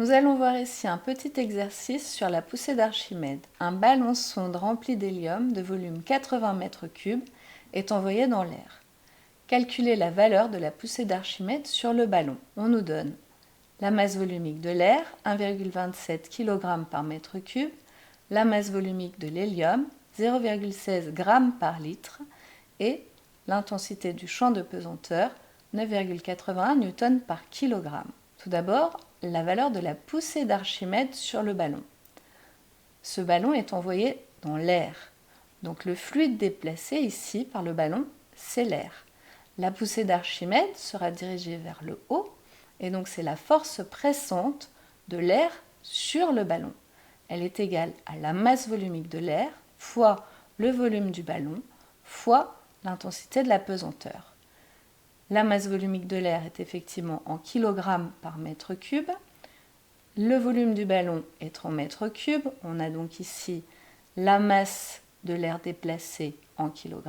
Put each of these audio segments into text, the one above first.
Nous allons voir ici un petit exercice sur la poussée d'Archimède. Un ballon sonde rempli d'hélium de volume 80 m3 est envoyé dans l'air. Calculez la valeur de la poussée d'Archimède sur le ballon. On nous donne la masse volumique de l'air, 1,27 kg par mètre cube, la masse volumique de l'hélium, 0,16 g par litre, et l'intensité du champ de pesanteur, 9,81 N par kg. Tout d'abord, la valeur de la poussée d'Archimède sur le ballon. Ce ballon est envoyé dans l'air. Donc le fluide déplacé ici par le ballon, c'est l'air. La poussée d'Archimède sera dirigée vers le haut, et donc c'est la force pressante de l'air sur le ballon. Elle est égale à la masse volumique de l'air fois le volume du ballon fois l'intensité de la pesanteur. La masse volumique de l'air est effectivement en kg par mètre cube. Le volume du ballon est en mètres cubes. On a donc ici la masse de l'air déplacé en kg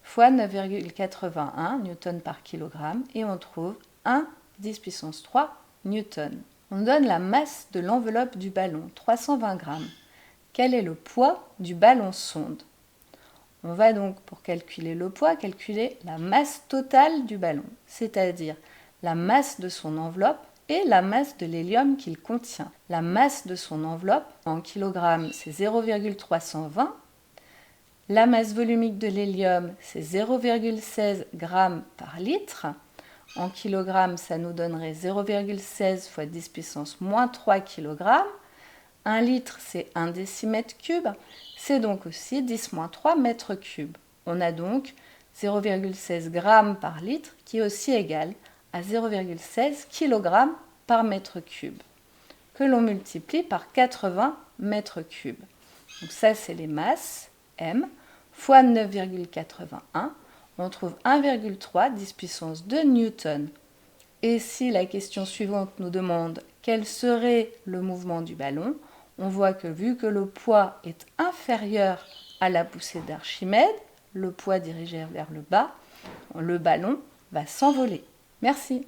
fois 9,81 N par kg et on trouve 1 10 puissance 3 Newton. On donne la masse de l'enveloppe du ballon, 320 g. Quel est le poids du ballon sonde? On va donc, pour calculer le poids, calculer la masse totale du ballon, c'est-à-dire la masse de son enveloppe et la masse de l'hélium qu'il contient. La masse de son enveloppe, en kilogrammes, c'est 0,320. La masse volumique de l'hélium, c'est 0,16 g par litre. En kilogrammes, ça nous donnerait 0,16 fois 10 puissance moins 3 kg. 1 litre, c'est 1 décimètre cube. C'est donc aussi 10 moins 3 mètres cubes. On a donc 0,16 g par litre qui est aussi égal à 0,16 kg par mètre cube, que l'on multiplie par 80 mètres cubes. Donc ça, c'est les masses, M, fois 9,81. On trouve 1,3 10 puissance 2 newton. Et si la question suivante nous demande quel serait le mouvement du ballon, on voit que vu que le poids est inférieur à la poussée d'Archimède, le poids dirigé vers le bas, le ballon va s'envoler. Merci.